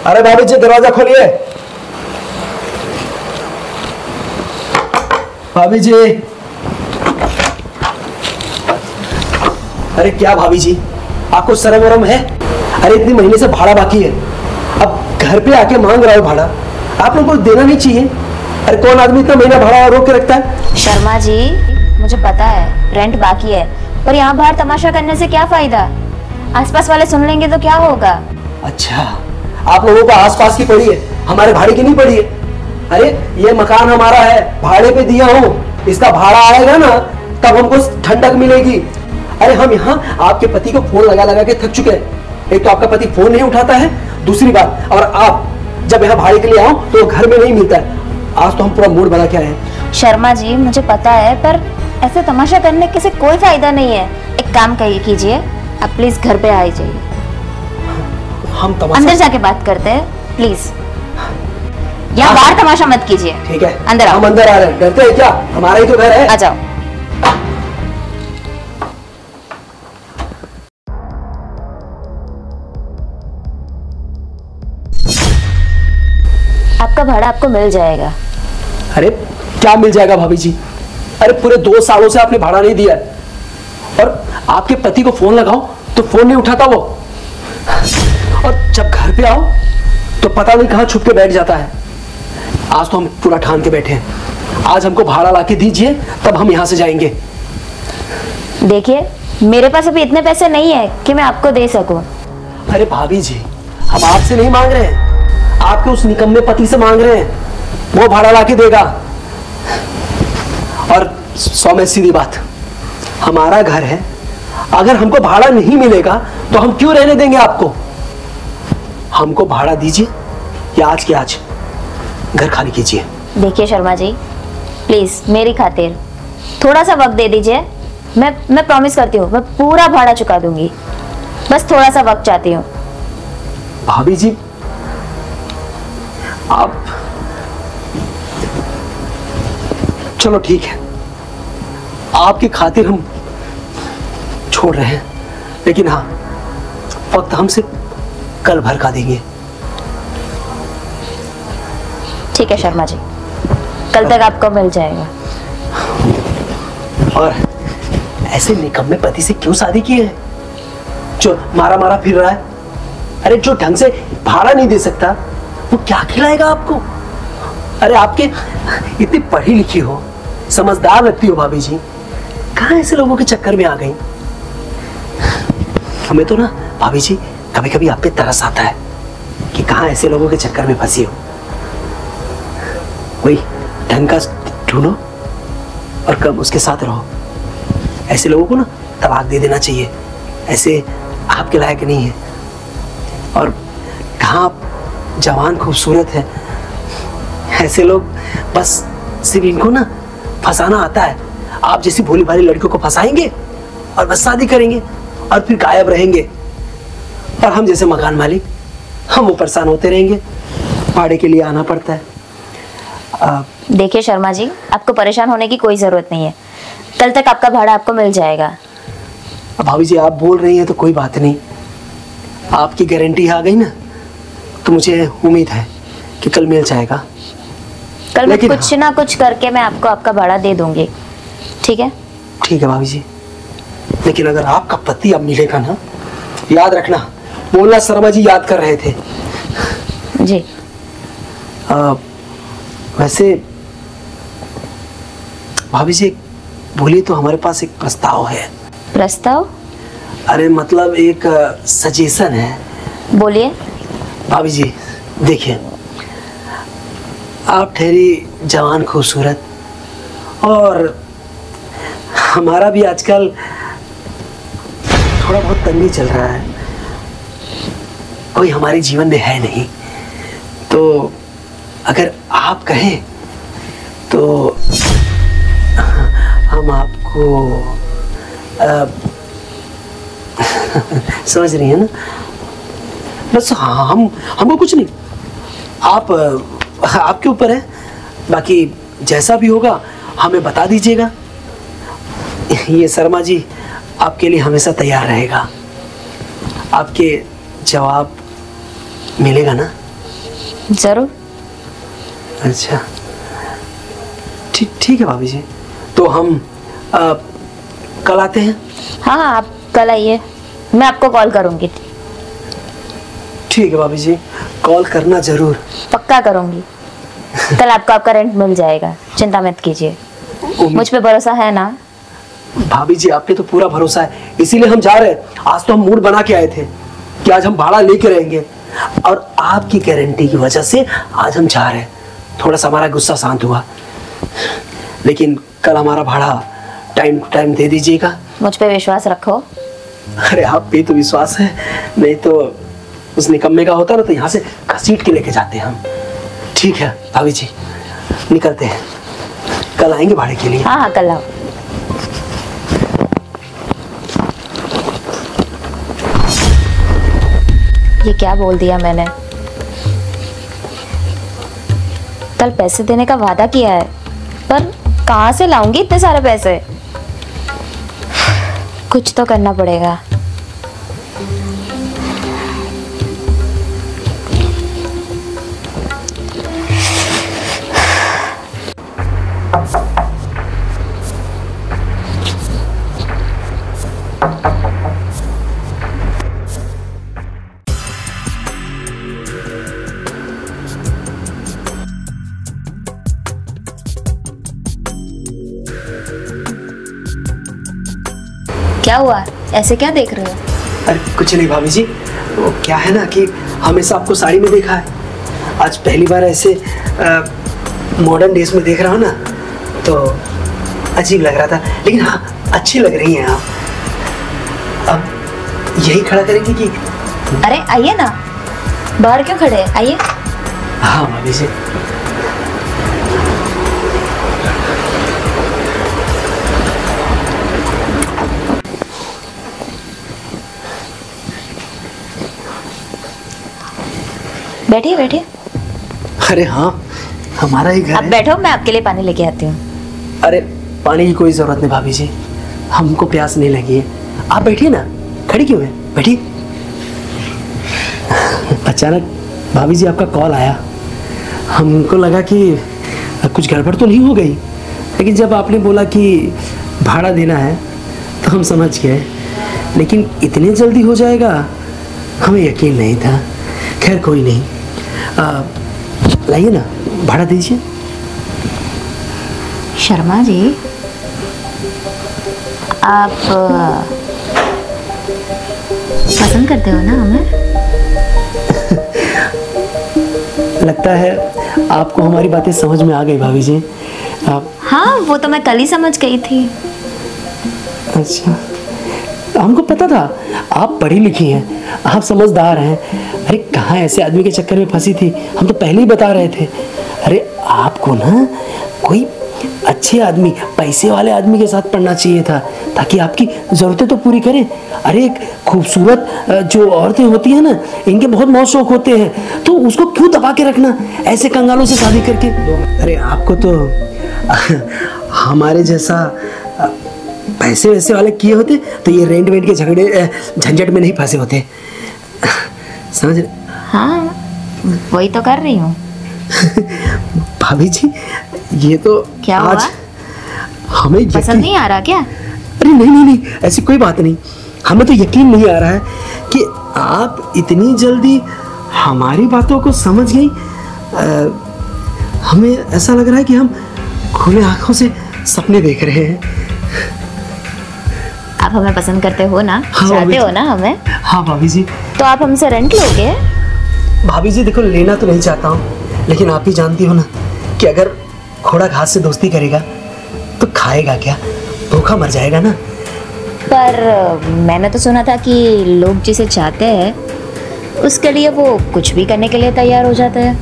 अरे भाभी जी दरवाजा खोलिए। भाभी जी। अरे क्या भाभी जी, आपको शर्म वरम है? अरे इतनी महीने से भाड़ा बाकी है, अब घर पे आके मांग रहा हो भाड़ा, आप लोगों को देना नहीं चाहिए? अरे कौन आदमी इतना महीना भाड़ा रोक के रखता है? शर्मा जी, मुझे पता है रेंट बाकी है, पर यहाँ बाहर तमाशा करने से क्या फायदा? आसपास वाले सुन लेंगे तो क्या होगा? अच्छा, आप लोगों को आसपास की पड़ी है, हमारे भाड़े की नहीं पड़ी है। अरे ये मकान हमारा है, भाड़े पे दिया हूँ, इसका भाड़ा आएगा ना तब हमको ठंडक मिलेगी। अरे हम यहाँ आपके पति को फोन लगा लगा के थक चुके हैं। एक तो आपका पति फोन नहीं उठाता है, दूसरी बात और आप जब यहाँ भाड़े के लिए आओ तो घर में नहीं मिलता है। आज तो हम पूरा मूड बना के आए हैं। शर्मा जी मुझे पता है, पर ऐसे तमाशा करने के से कोई फायदा नहीं है। एक काम कीजिए, आप प्लीज घर पे आ जाइए। हम तमाशा अंदर जाके बात करते हैं प्लीज, यहाँ बाहर तमाशा मत कीजिए। ठीक है, अंदर आओ। हम अंदर आ रहे हैं, डरते हैं क्या? हमारा ही तो घर है। आ जाओ। आपका भाड़ा आपको मिल जाएगा। अरे क्या मिल जाएगा भाभी जी? अरे पूरे 2 सालों से आपने भाड़ा नहीं दिया है, और आपके पति को फोन लगाओ तो फोन नहीं उठाता वो, और जब घर पे आओ तो पता नहीं कहां छुप के बैठ जाता है। आज तो हम पूरा ठान के बैठे हैं, आज हमको भाड़ा लाके दीजिए तब हम यहां से जाएंगे। देखिए मेरे पास अभी इतने पैसे नहीं है कि मैं आपको दे सकूं। अरे भाभी जी, हम आपसे नहीं मांग रहे हैं, आपके उस निकम्मे पति से मांग रहे हैं, वो भाड़ा लाके देगा। और 100 में सीधी बात, हमारा घर है, अगर हमको भाड़ा नहीं मिलेगा तो हम क्यों रहने देंगे आपको? हमको भाड़ा दीजिए या आज के आज घर खाली कीजिए। देखिए शर्मा जी, प्लीज मेरी खातिर थोड़ा सा वक्त दे दीजिए। मैं प्रॉमिस करती हूँ मैं पूरा भाड़ा चुका दूंगी, बस थोड़ा सा वक्त चाहती हूँ। भाभी जी आप, चलो ठीक है, आपकी खातिर हम छोड़ रहे हैं, लेकिन हाँ वक्त हमसे कल भर का देंगे। ठीक है शर्मा जी, कल तक आपको मिल जाएगा। और ऐसे निकम्मे पति से क्यों शादी की है जो मारा मारा फिर रहा है? अरे जो ढंग से भाड़ा नहीं दे सकता वो क्या खिलाएगा आपको? अरे आपके इतनी पढ़ी लिखी हो, समझदार लगती हो भाभी जी, कहाँ ऐसे लोगों के चक्कर में आ गई? हमें तो ना भाभी जी कभी कभी आप पे तरस आता है कि कहाँ ऐसे लोगों के चक्कर में फंसी हो। कोई ढंग का ढूंढो और कब उसके साथ रहो। ऐसे लोगों को ना तलाक दे देना चाहिए, ऐसे आपके लायक नहीं है। और कहाँ आप जवान खूबसूरत है, ऐसे लोग बस सिर्फ इनको ना फंसाना आता है। आप जैसी भोली भाली लड़कियों को फंसाएंगे और बस शादी करेंगे और फिर गायब रहेंगे, और हम जैसे मकान मालिक हम वो परेशान होते रहेंगे, भाड़े के लिए आना पड़ता है। देखिए शर्मा जी, आपको परेशान होने की कोई जरूरत नहीं है, कल तक आपका भाड़ा आपको मिल जाएगा। भाभी जी आप बोल रही हैं तो कोई बात नहीं, आपकी गारंटी आ गई ना तो मुझे उम्मीद है कि कल मिल जाएगा। कल मैं कुछ ना कुछ करके मैं आपको आपका भाड़ा दे दूंगी, ठीक है? ठीक है भाभी जी, लेकिन अगर आपका पति अब मिलेगा ना, याद रखना, बोलना शर्मा जी याद कर रहे थे जी। वैसे भाभी जी बोलिए तो हमारे पास एक प्रस्ताव है। प्रस्ताव? अरे मतलब एक सजेशन है। बोलिए। भाभी जी देखिए, आप ठहरी जवान खूबसूरत, और हमारा भी आजकल थोड़ा बहुत तंगी चल रहा है, कोई हमारे जीवन में है नहीं, तो अगर आप कहें तो हम आपको समझ रही है ना? बस हाँ, हमको कुछ नहीं, आप आपके ऊपर है, बाकी जैसा भी होगा हमें बता दीजिएगा। ये शर्मा जी आपके लिए हमेशा तैयार रहेगा, आपके जवाब मिलेगा ना? जरूर। अच्छा ठीक है भाभी जी, तो हम कल आते हैं। हाँ हाँ, आप कल आइए, मैं आपको कॉल करूंगी। ठीक है भाभी जी, कॉल करना जरूर। पक्का करूंगी। कल आपको आपका रेंट मिल जाएगा, चिंता मत कीजिए। मुझ पे भरोसा है ना? भाभी जी आप पे तो पूरा भरोसा है, इसीलिए हम जा रहे हैं। आज तो हम मूड बना के आए थे कि आज हम भाड़ा लेके रहेंगे, और आपकी गारंटी की वजह से आज हम जा रहे हैं। थोड़ा सा हमारा गुस्सा शांत हुआ, लेकिन कल हमारा भाड़ा टाइम टू टाइम दे दीजिएगा। मुझ पे विश्वास रखो। अरे आप पे तो विश्वास है, नहीं तो उस निकम्मे का होता ना तो यहाँ से घसीट के लेके जाते हैं हम। ठीक है भाभी जी, निकलते हैं, कल आएंगे भाड़े के लिए। हाँ हाँ, कल आओ। ये क्या बोल दिया मैंने? कल पैसे देने का वादा किया है, पर कहाँ से लाऊंगी इतने सारे पैसे? कुछ तो करना पड़ेगा। क्या हुआ, ऐसे क्या देख रहे हो? अरे कुछ नहीं भाभी जी, वो क्या है ना कि हमेशा आपको साड़ी में देखा है, आज पहली बार ऐसे मॉडर्न ड्रेस में देख रहा हूँ ना, तो अजीब लग रहा था। लेकिन हाँ, अच्छी लग रही हैं आप। अब यही खड़ा करेंगे कि? अरे आइए ना, बाहर क्यों खड़े हैं, आइए। हाँ भाभी जी। बैठिए बैठिए। अरे हाँ, हमारा ही घर अब है। बैठो, मैं आपके लिए पानी लेके आती हूँ। अरे पानी की कोई जरूरत नहीं भाभी जी, हमको प्यास नहीं लगी है। आप बैठिए ना, खड़ी क्यों है, बैठिए। अचानक भाभी जी आपका कॉल आया, हमको लगा कि कुछ गड़बड़ तो नहीं हो गई, लेकिन जब आपने बोला कि भाड़ा देना है तो हम समझ गए, लेकिन इतने जल्दी हो जाएगा हमें यकीन नहीं था। खैर कोई नहीं, लाइए ना, भाड़ा दीजिए। शर्मा जी, आप पसंद करते हो ना हमें? लगता है आपको हमारी बातें समझ में आ गई भाभी जी। आप? हाँ, वो तो मैं कल ही समझ गई थी। अच्छा, हमको पता था आप पढ़ी लिखी हैं, आप समझदार हैं। अरे कहाँ ऐसे आदमी के चक्कर में फंसी थी, हम तो पहले ही बता रहे थे। अरे आपको ना कोई अच्छे आदमी, पैसे वाले आदमी के साथ पढ़ना चाहिए था, ताकि आपकी ज़रूरतें तो पूरी करें। अरे एक खूबसूरत जो औरतें होती हैं ना, इनके बहुत मौज शौक होते हैं, तो उसको क्यों दबा के रखना ऐसे कंगालों से शादी करके। अरे आपको तो हमारे जैसा पैसे वैसे वाले किए होते तो ये रेंट वेंट के झगड़े झंझट में नहीं फंसे होते, समझ रहे? हाँ, वही तो कर रही हूँ। भाभी जी ये तो क्या आज हुआ? हमें पसंद नहीं आ रहा क्या? अरे नहीं नहीं नहीं, ऐसी कोई बात नहीं। हमें तो यकीन नहीं आ रहा है कि आप इतनी जल्दी हमारी बातों को समझ गई। हमें ऐसा लग रहा है कि हम खुले आंखों से सपने देख रहे हैं। आप हमें पसंद करते हो ना? हाँ, चाहते हो ना हमें? हाँ भाभी जी। तो आप हमसे रेंट लोगे? भाभी जी देखो, लेना तो नहीं चाहता हूँ, लेकिन आप ही जानती हो ना कि अगर घोड़ा घास से दोस्ती करेगा तो खाएगा क्या, भूखा मर जाएगा ना। पर मैंने तो सुना था कि लोग जिसे चाहते हैं उसके लिए वो कुछ भी करने के लिए तैयार हो जाते हैं।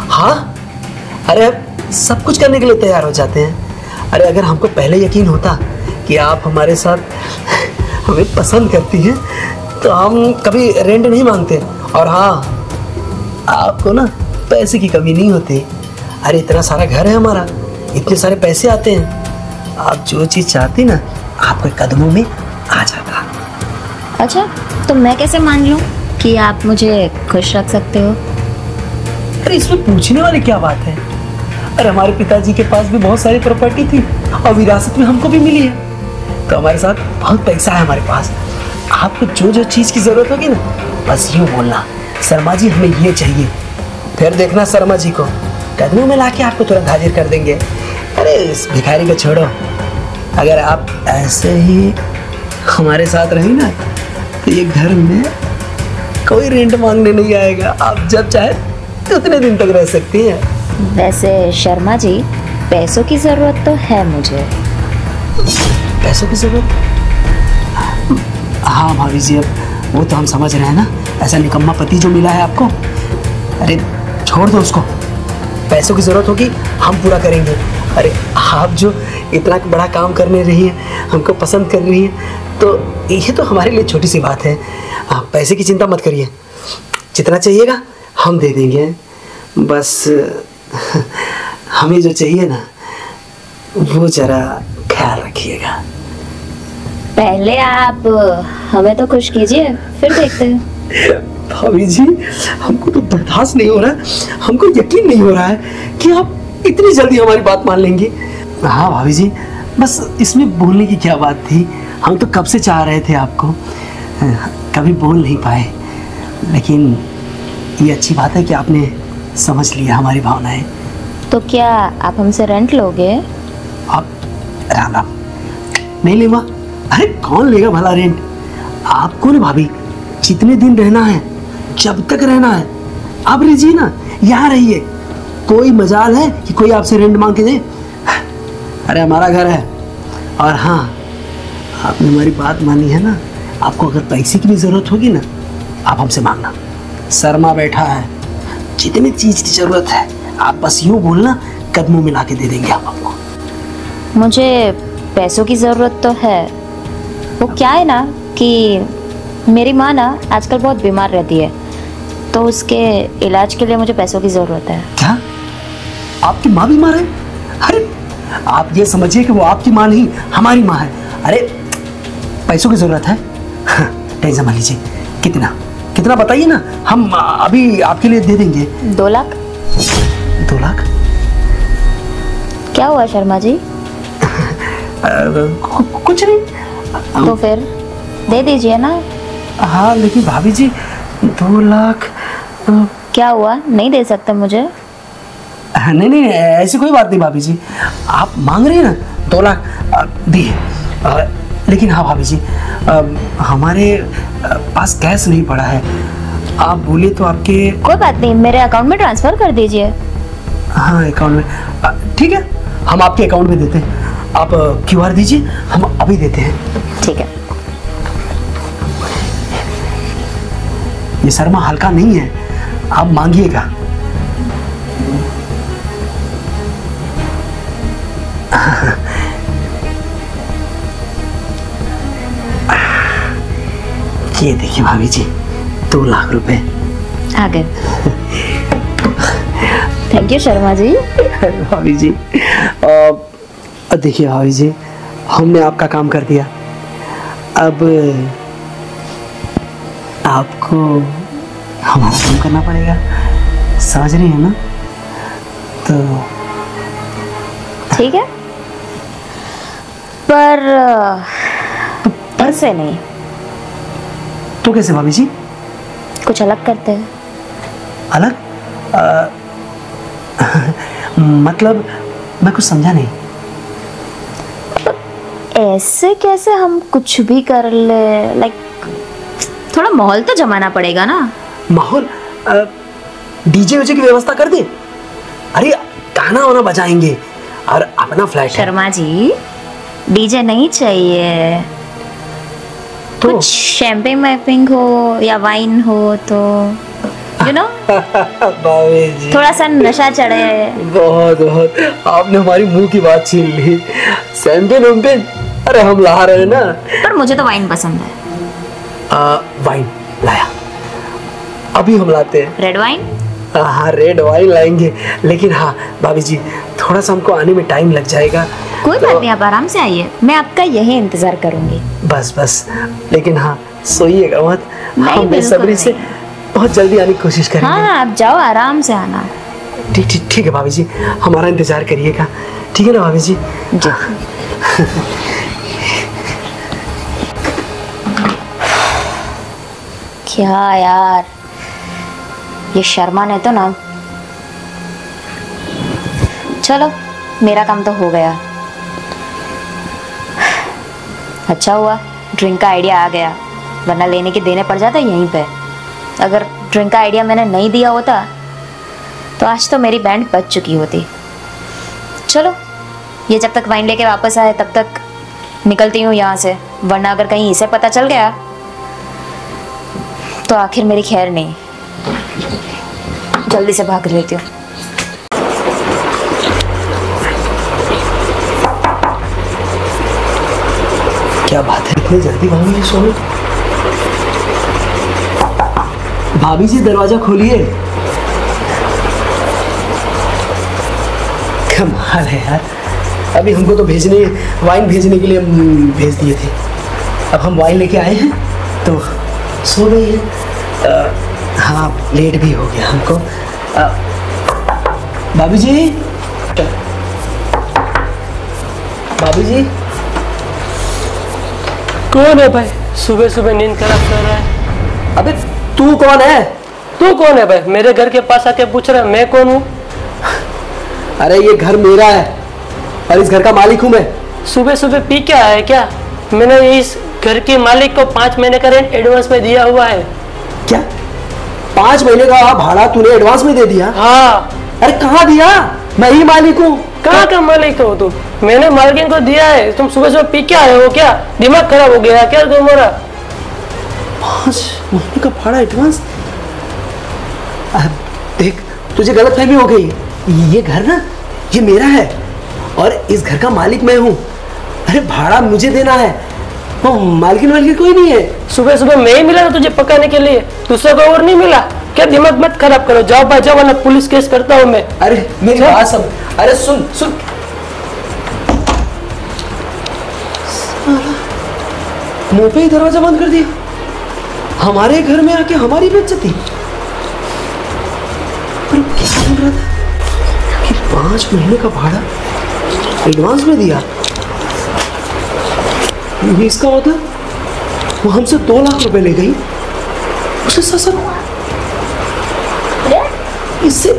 हाँ, अरे सब कुछ करने के लिए तैयार हो जाते हैं। अरे अगर हमको पहले यकीन होता कि आप हमारे साथ हमें पसंद करती हैं तो हम कभी रेंट नहीं मांगते। और हाँ, आपको ना पैसे की कमी नहीं होती। अरे इतना सारा घर है हमारा, इतने सारे पैसे आते हैं, आप जो चीज़ चाहती ना आपके कदमों में आ जाता। अच्छा, तो मैं कैसे मान लूं कि आप मुझे खुश रख सकते हो? अरे इसमें पूछने वाली क्या बात है? अरे हमारे पिताजी के पास भी बहुत सारी प्रॉपर्टी थी और विरासत में हमको भी मिली है, तो हमारे साथ बहुत पैसा है हमारे पास। आपको जो जो चीज की जरूरत होगी ना, बस यूं बोलना, शर्मा जी हमें ये चाहिए, फिर देखना शर्मा जी को कदमों में लाके आपको तुरंत हाजिर कर देंगे। अरे इस भिखारी को छोड़ो, अगर आप ऐसे ही हमारे साथ रही ना, तो ये घर में कोई रेंट मांगने नहीं आएगा। आप जब चाहे उतने दिन तक रह सकती हैं। वैसे शर्मा जी, पैसों की जरूरत तो है मुझे। पैसों की जरूरत? हाँ भाभी जी, अब वो तो हम समझ रहे हैं ना, ऐसा निकम्मा पति जो मिला है आपको। अरे छोड़ दो उसको, पैसों की जरूरत होगी हम पूरा करेंगे। अरे आप जो इतना बड़ा काम करने रही हैं, हमको पसंद कर रही हैं, तो ये तो हमारे लिए छोटी सी बात है। आप पैसे की चिंता मत करिए, जितना चाहिएगा हम दे देंगे। बस हमें जो चाहिए ना, वो जरा ख्याल रखिएगा। पहले आप हमें तो खुश कीजिए, फिर देखते हैं। भाभी जी, हमको तो बर्दाश्त नहीं हो रहा है, हमको यकीन नहीं हो रहा है कि आप इतनी जल्दी हमारी बात मान लेंगी। हाँ भाभी जी, बस इसमें बोलने की क्या बात थी, हम तो कब से चाह रहे थे आपको, कभी बोल नहीं पाए। लेकिन ये अच्छी बात है कि आपने समझ लिया हमारी भावनाएं। तो क्या आप हमसे रेंट लोगे? आप राम राम, नहीं लेगा। अरे कौन लेगा भला रेंट? आपको ना भाभी, जितने दिन रहना है, जब तक रहना है, आप रहिए ना, यहाँ रहिए। कोई मजाल है कि कोई आपसे रेंट मांग के दे? अरे हमारा घर है। और हाँ, आपने हमारी बात मानी है ना, आपको अगर पैसे की भी जरूरत होगी ना, आप हमसे मांगना। शर्मा बैठा है, जितनी चीज की जरूरत है आप बस यूं बोलना, कदमों में लाके दे देंगे हम आपको। मुझे पैसों की ज़रूरत तो है। वो क्या है ना कि मेरी माँ ना आजकल बहुत बीमार रहती है, तो उसके इलाज के लिए मुझे पैसों की ज़रूरत है। क्या आपकी माँ बीमार है? अरे आप ये समझिए कि वो आपकी माँ नहीं, हमारी माँ है। अरे पैसों की ज़रूरत है, टेंशन मत लीजिए। कितना कितना बताइए ना, हम अभी आपके लिए दे देंगे। 2 लाख। 2 लाख? क्या हुआ शर्मा जी? कुछ नहीं। तो फिर दे दीजिए ना। हाँ लेकिन भाभी जी, 2 लाख क्या हुआ, नहीं दे सकते मुझे? नहीं नहीं, ऐसी कोई बात नहीं भाभी जी, आप मांग रही हैं ना 2 लाख, दिए। लेकिन हाँ भाभी जी, हमारे पास कैश नहीं पड़ा है, आप बोलिए तो आपके। कोई बात नहीं, मेरे अकाउंट में ट्रांसफर कर दीजिए। हाँ अकाउंट में, ठीक है, हम आपके अकाउंट में देते हैं। आप QR दीजिए, हम अभी देते हैं। ठीक है। ये शर्मा हल्का नहीं है, आप मांगिएगा। ये देखिए भाभी जी, 2 लाख रुपए आ गए। Thank you Sharma ji. भाभी जी, देखिए भाभी जी, हमने आपका काम कर दिया, अब आपको हमारा काम करना पड़ेगा, समझ रही है ना? तो ठीक है, पर ऐसे नहीं। तो कैसे भाभी जी? कुछ अलग करते हैं। अलग? मतलब मैं कुछ समझा नहीं। ऐसे कैसे हम कुछ भी कर ले, लाइक थोड़ा माहौल तो जमाना पड़ेगा ना। माहौल? डीजे वीजे की व्यवस्था कर दे। अरे गाना वाना बजाएंगे और अपना फ्लैट है। शर्मा जी, डीजे नहीं चाहिए, तो कुछ शैम्पेन वैम्पिंग हो या वाइन हो तो यू नो भाभी जी, थोड़ा सा नशा चढ़े। बहुत बहुत आपने हमारी मुंह की बात छीन ली। शैम्पेन वैम्पेन, अरे हम ला रहे हैं ना। पर मुझे तो वाइन पसंद है। वाइन लाया, अभी हम लाते हैं। Red wine? हाँ रेड वाइन लाएंगे, लेकिन हाँ भाभी जी, थोड़ा सा हमको आने में टाइम लग जाएगा। कोई बात नहीं, आप आराम से आइए, मैं आपका यही इंतजार करूंगी। बस बस, लेकिन हाँ सोइएगा मत, नहीं, हम बेसब्री से बहुत जल्दी आने की कोशिश करेंगे। हाँ आप जाओ, आराम से आना। ठीक ठीक ठीक है भाभी जी, हमारा इंतजार करिएगा, ठीक है ना भाभी जी? जी। क्या यार, ये शर्मा ने तो ना, चलो मेरा काम तो हो गया। अच्छा हुआ ड्रिंक का आइडिया आ गया, वरना लेने के देने पड़ जाता यहीं पे। अगर ड्रिंक का आइडिया मैंने नहीं दिया होता तो आज तो मेरी बैंड बज चुकी होती। चलो ये जब तक वाइन लेके वापस आए तब तक निकलती हूँ यहाँ से, वरना अगर कहीं इसे पता चल गया तो आखिर मेरी खैर नहीं। जल्दी से भाग लेती हूँ। क्या बात है, इतनी जल्दी भाभी जी सोने? भाभी जी दरवाजा खोलिए। कमाल है यार, अभी हमको तो वाइन भेजने के लिए भेज दिए थे, अब हम वाइन लेके आए हैं तो सो गई है। हाँ लेट भी हो गया हमको। भाभी जी, भाभी जी। कौन है भाई? सुबह सुबह नींद खराब कर रहा है। अबे तू कौन है? तू कौन है भाई? मेरे घर के पास आके पूछ रहा है मैं कौन हूँ? अरे ये घर मेरा है और इस घर का मालिक हूँ मैं। सुबह सुबह पी क्या है क्या? मैंने इस घर के मालिक को 5 महीने का रेंट एडवांस में दिया हुआ है। क्या 5 महीने का भाड़ा तूने एडवांस में दे दिया? हाँ। अरे कहाँ दिया? मैं ही मालिक हूँ। कहाँ का मालिक हो तुम? मैंने मालकिन को दिया है। तुम सुबह सुबह पी क्या आए हो? क्या दिमाग खराब हो गया क्या तुम्हारा? 5 महीने का भाड़ा एडवांस? देख तुझे गलतफहमी हो गई, ये घर ना ये मेरा है और इस घर का मालिक मैं हूँ। अरे भाड़ा मुझे देना है, वो मालकिन कोई नहीं है। सुबह सुबह मैं ही मिला था तुझे पकाने के लिए, दूसरा को और नहीं मिला क्या? दिमाग मत खराब करो, जाओ भाई जाओ, वरना पुलिस केस करता हूँ मैं। अरे मेरी बात समझ। अरे सुन सुन, मुंह पे ही दरवाजा बंद कर दिया, हमारे घर में आके हमारी बेइज्जती। पर क्या बोल रहा था कि 5 महीने का भाड़ा एडवांस में दिया? इसका मतलब वो हमसे 2 लाख रुपए ले गई, उसे ससुर इससे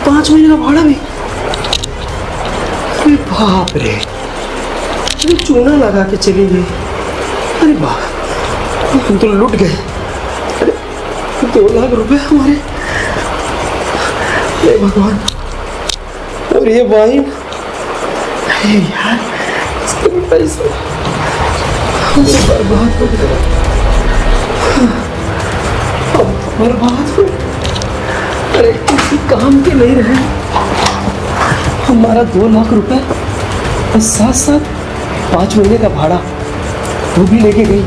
5 महीने का भाड़ा भी। अरे बाप रे, अरे चूना लगा के चली गई। अरे बाप, हम तो लुट गए। अरे 2 लाख रुपए हमारे। हे भगवान, और ये वाइन, अरे यार इसके भी पैसे हमसे बर्बाद हो गए, हम बर्बाद हो। अरे किसी काम के नहीं रहे हमारा 2 लाख रुपए और साथ साथ 5 महीने का भाड़ा वो भी लेके गई।